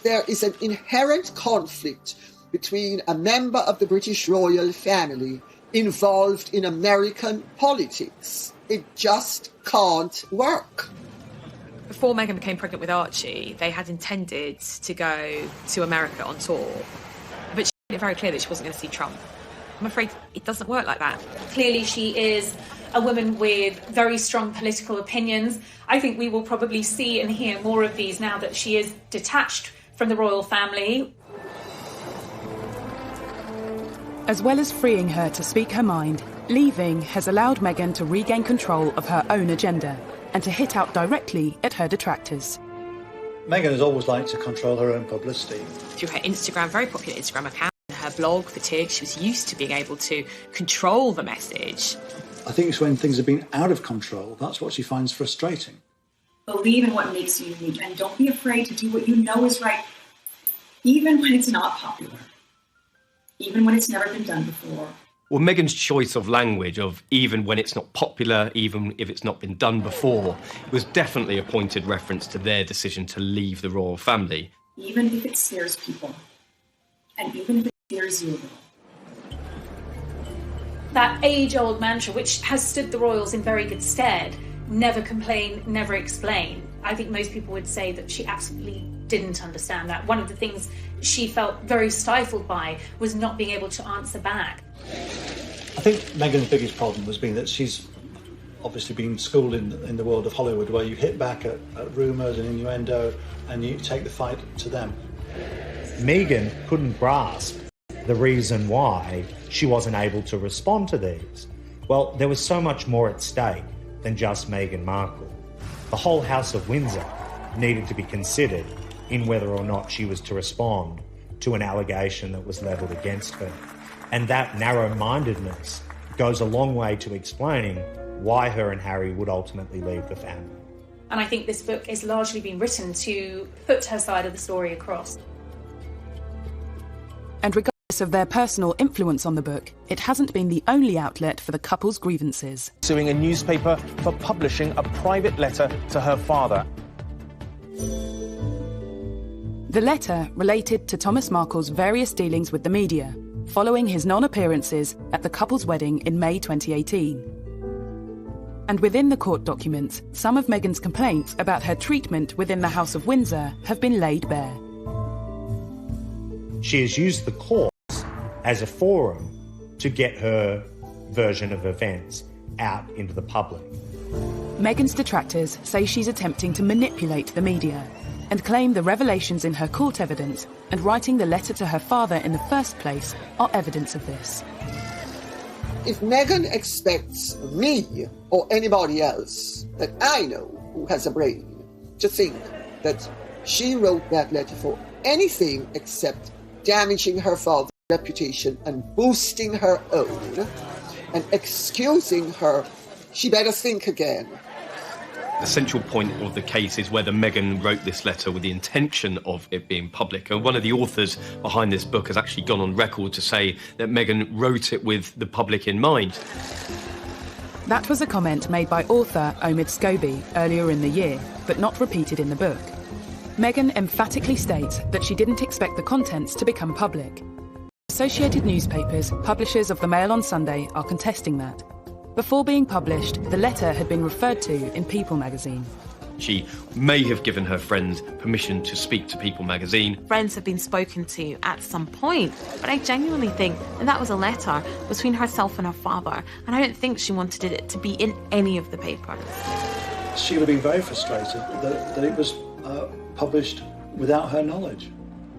There is an inherent conflict between a member of the British royal family involved in American politics. It just can't work. Before Meghan became pregnant with Archie, they had intended to go to America on tour, but she made it very clear that she wasn't going to see Trump. I'm afraid it doesn't work like that. Clearly she is a woman with very strong political opinions. I think we will probably see and hear more of these now that she is detached from the royal family. As well as freeing her to speak her mind, leaving has allowed Meghan to regain control of her own agenda and to hit out directly at her detractors. Meghan has always liked to control her own publicity. Through her Instagram, very popular Instagram account, her blog, Fatigue, she was used to being able to control the message. I think it's when things have been out of control, that's what she finds frustrating. Believe in what makes you unique, and don't be afraid to do what you know is right, even when it's not popular. Even when it's never been done before. Well, Meghan's choice of language of even when it's not popular, even if it's not been done before, was definitely a pointed reference to their decision to leave the royal family. Even if it scares people, and even if it scares you a little. That age-old mantra, which has stood the royals in very good stead, never complain, never explain. I think most people would say that she absolutely didn't understand that. One of the things she felt very stifled by was not being able to answer back. I think Meghan's biggest problem has been that she's obviously been schooled in the world of Hollywood, where you hit back at rumours and innuendo and you take the fight to them. Meghan couldn't grasp the reason why she wasn't able to respond to these. Well, there was so much more at stake than just Meghan Markle. The whole House of Windsor needed to be considered in whether or not she was to respond to an allegation that was levelled against her. And that narrow-mindedness goes a long way to explaining why her and Harry would ultimately leave the family. And I think this book has largely been written to put her side of the story across. And regardless of their personal influence on the book, it hasn't been the only outlet for the couple's grievances. Suing a newspaper for publishing a private letter to her father. The letter related to Thomas Markle's various dealings with the media, following his non-appearances at the couple's wedding in May 2018. And within the court documents, some of Meghan's complaints about her treatment within the House of Windsor have been laid bare. She has used the courts as a forum to get her version of events out into the public. Meghan's detractors say she's attempting to manipulate the media and claim the revelations in her court evidence and writing the letter to her father in the first place are evidence of this. If Meghan expects me or anybody else that I know who has a brain to think that she wrote that letter for anything except damaging her father's reputation and boosting her own and excusing her, she better think again. The central point of the case is whether Meghan wrote this letter with the intention of it being public. And one of the authors behind this book has actually gone on record to say that Meghan wrote it with the public in mind. That was a comment made by author Omid Scobie earlier in the year, but not repeated in the book. Meghan emphatically states that she didn't expect the contents to become public. Associated newspapers, publishers of the Mail on Sunday, are contesting that. Before being published, the letter had been referred to in People magazine. She may have given her friend permission to speak to People magazine. Friends have been spoken to at some point, but I genuinely think that was a letter between herself and her father, and I don't think she wanted it to be in any of the papers. She would have been very frustrated that it was published without her knowledge.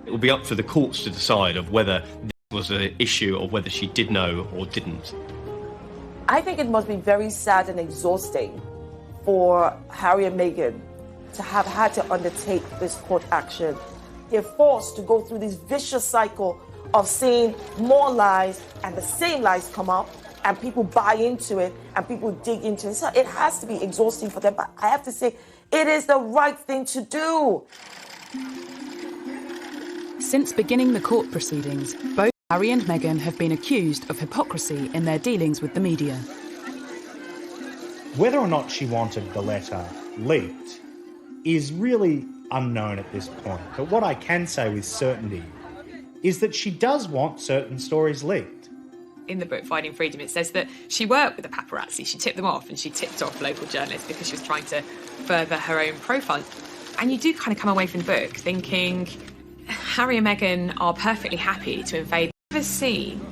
It will be up for the courts to decide of whether this was an issue or whether she did know or didn't. I think it must be very sad and exhausting for Harry and Meghan to have had to undertake this court action. They're forced to go through this vicious cycle of seeing more lies and the same lies come up and people buy into it and people dig into it. So it has to be exhausting for them. But I have to say, it is the right thing to do. Since beginning the court proceedings, both Harry and Meghan have been accused of hypocrisy in their dealings with the media. Whether or not she wanted the letter leaked is really unknown at this point. But what I can say with certainty is that she does want certain stories leaked. In the book Finding Freedom, it says that she worked with the paparazzi. She tipped them off, and she tipped off local journalists because she was trying to further her own profile. And you do kind of come away from the book thinking Harry and Meghan are perfectly happy to invade. I've never seen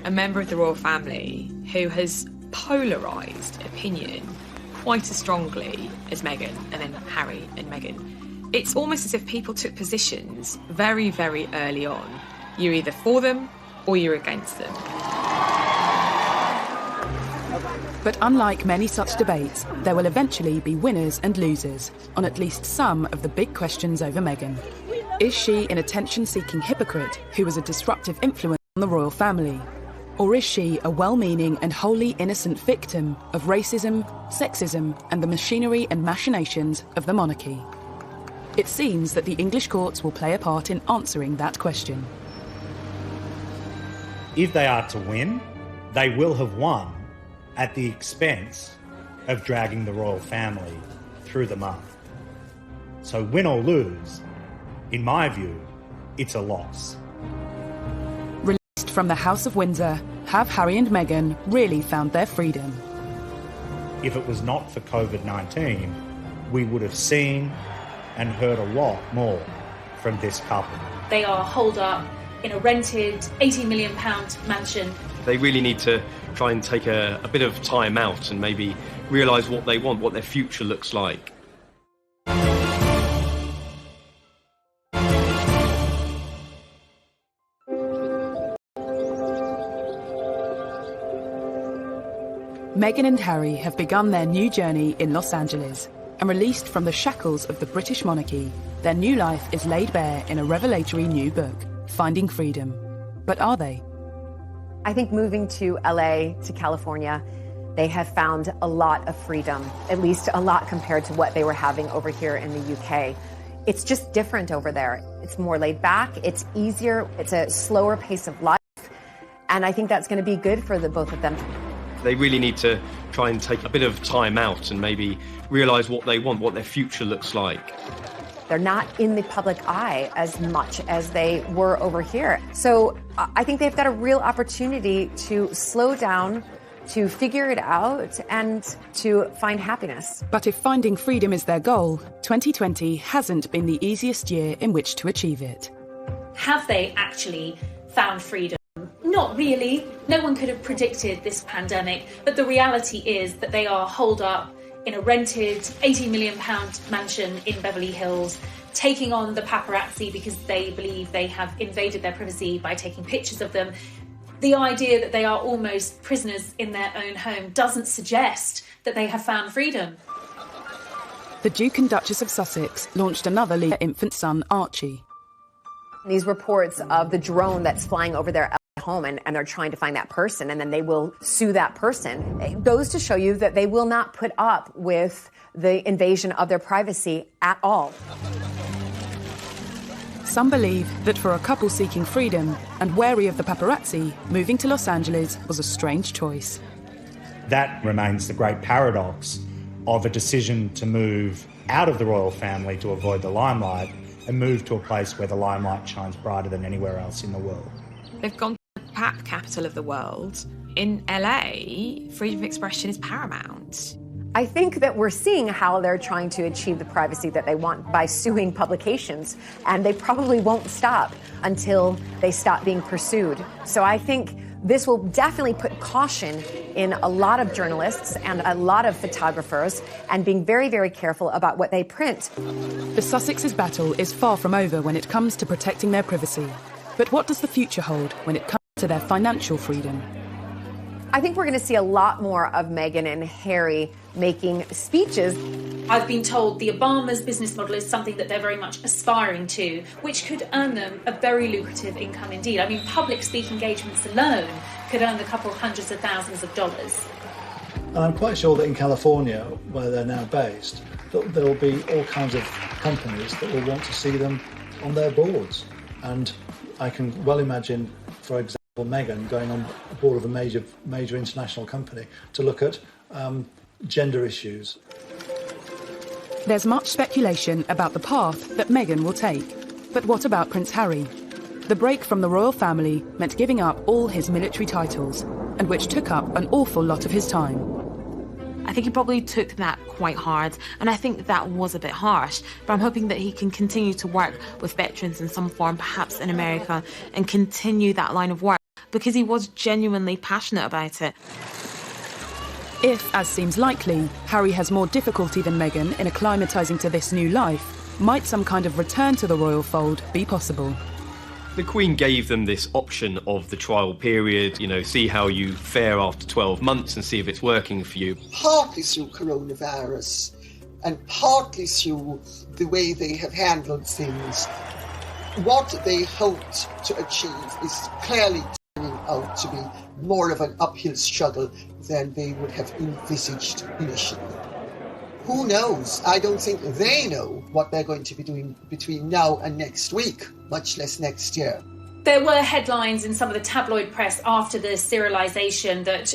a member of the royal family who has polarised opinion quite as strongly as Meghan and then Harry and Meghan. It's almost as if people took positions very, very early on. You're either for them or you're against them. But unlike many such debates, there will eventually be winners and losers on at least some of the big questions over Meghan. Is she an attention-seeking hypocrite who was a disruptive influence on the royal family? Or is she a well-meaning and wholly innocent victim of racism, sexism, and the machinery and machinations of the monarchy? It seems that the English courts will play a part in answering that question. If they are to win, they will have won at the expense of dragging the royal family through the mud. So win or lose, in my view, it's a loss. Released from the House of Windsor, have Harry and Meghan really found their freedom? If it was not for COVID-19, we would have seen and heard a lot more from this couple. They are holed up in a rented £80 million mansion. They really need to try and take a bit of time out and maybe realise what they want, what their future looks like. Meghan and Harry have begun their new journey in Los Angeles, and released from the shackles of the British monarchy, their new life is laid bare in a revelatory new book, Finding Freedom. But are they? I think moving to LA, to California, they have found a lot of freedom, at least a lot compared to what they were having over here in the UK. It's just different over there. It's more laid back, it's easier, it's a slower pace of life, and I think that's going to be good for the both of them. They really need to try and take a bit of time out and maybe realise what they want, what their future looks like. They're not in the public eye as much as they were over here. So I think they've got a real opportunity to slow down, to figure it out, and to find happiness. But if finding freedom is their goal, 2020 hasn't been the easiest year in which to achieve it. Have they actually found freedom? Not really. No one could have predicted this pandemic, but the reality is that they are holed up in a rented £80 million mansion in Beverly Hills, taking on the paparazzi because they believe they have invaded their privacy by taking pictures of them. The idea that they are almost prisoners in their own home doesn't suggest that they have found freedom. The Duke and Duchess of Sussex launched another lead, their infant son, Archie. These reports of the drone that's flying over their home and they're trying to find that person and then they will sue that person. It goes to show you that they will not put up with the invasion of their privacy at all. Some believe that for a couple seeking freedom and wary of the paparazzi, moving to Los Angeles was a strange choice. That remains the great paradox of a decision to move out of the royal family to avoid the limelight and move to a place where the limelight shines brighter than anywhere else in the world. They've gone to the pap capital of the world. In LA, freedom of expression is paramount. I think that we're seeing how they're trying to achieve the privacy that they want by suing publications, and they probably won't stop until they stop being pursued. So I think this will definitely put caution in a lot of journalists and a lot of photographers and being very, very careful about what they print. The Sussex's battle is far from over when it comes to protecting their privacy. But what does the future hold when it comes to their financial freedom? I think we're going to see a lot more of Meghan and Harry making speeches. I've been told the Obamas' business model is something that they're very much aspiring to, which could earn them a very lucrative income indeed. I mean, public speaking engagements alone could earn a couple hundreds of thousands of dollars. And I'm quite sure that in California, where they're now based, that there will be all kinds of companies that will want to see them on their boards. And I can well imagine, for example, Meghan going on board of a major international company to look at gender issues. There's much speculation about the path that Meghan will take. But what about Prince Harry? The break from the royal family meant giving up all his military titles, and which took up an awful lot of his time. I think he probably took that quite hard, and I think that was a bit harsh, but I'm hoping that he can continue to work with veterans in some form, perhaps in America, and continue that line of work, because he was genuinely passionate about it. If, as seems likely, Harry has more difficulty than Meghan in acclimatising to this new life, might some kind of return to the royal fold be possible? The Queen gave them this option of the trial period, see how you fare after 12 months and see if it's working for you. Partly through coronavirus and partly through the way they have handled things, what they hoped to achieve is clearly turning out to be more of an uphill struggle than they would have envisaged initially. Who knows? I don't think they know what they're going to be doing between now and next week, much less next year. There were headlines in some of the tabloid press after the serialisation that,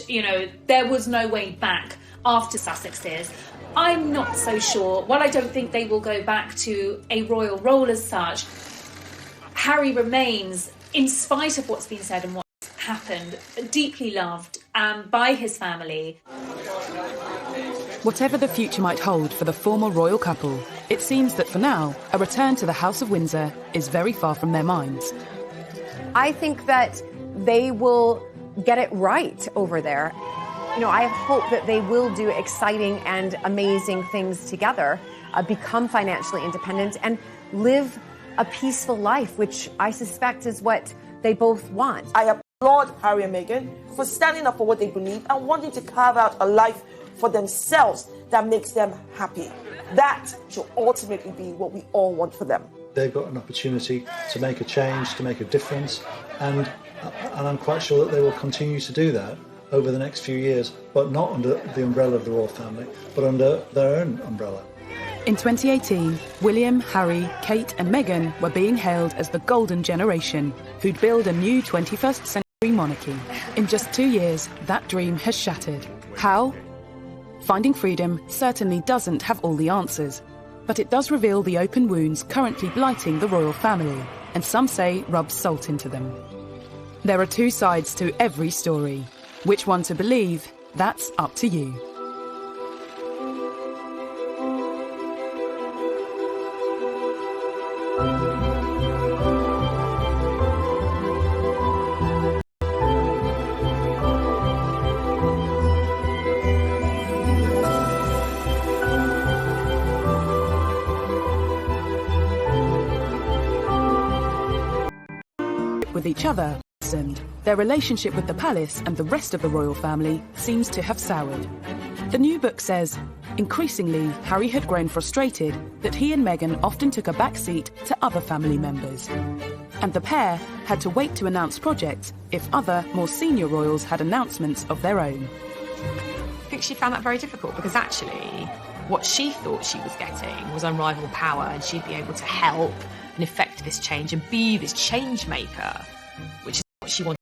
there was no way back after Sussex's. I'm not so sure. While I don't think they will go back to a royal role as such, Harry remains, in spite of what's been said and what's happened, deeply loved by his family. Whatever the future might hold for the former royal couple, it seems that for now, a return to the House of Windsor is very far from their minds. I think that they will get it right over there. I hope that they will do exciting and amazing things together, become financially independent, and live a peaceful life, which I suspect is what they both want. I applaud Harry and Meghan for standing up for what they believe and wanting to carve out a life for themselves that makes them happy. That should ultimately be what we all want for them. They've got an opportunity to make a change, to make a difference, and I'm quite sure that they will continue to do that over the next few years, but not under the umbrella of the royal family, but under their own umbrella. In 2018, William, Harry, Kate and Meghan were being hailed as the golden generation who'd build a new 21st century monarchy. In just 2 years, that dream has shattered. How? Finding freedom certainly doesn't have all the answers, but it does reveal the open wounds currently blighting the royal family, and some say rubs salt into them. There are two sides to every story. Which one to believe, that's up to you. with each other worsened. Their relationship with the palace and the rest of the royal family seems to have soured. The new book says, increasingly, Harry had grown frustrated that he and Meghan often took a back seat to other family members. And the pair had to wait to announce projects if other, more senior royals had announcements of their own. I think she found that very difficult because actually what she thought she was getting was unrivaled power, and she'd be able to help and effect this change and be this change maker, which is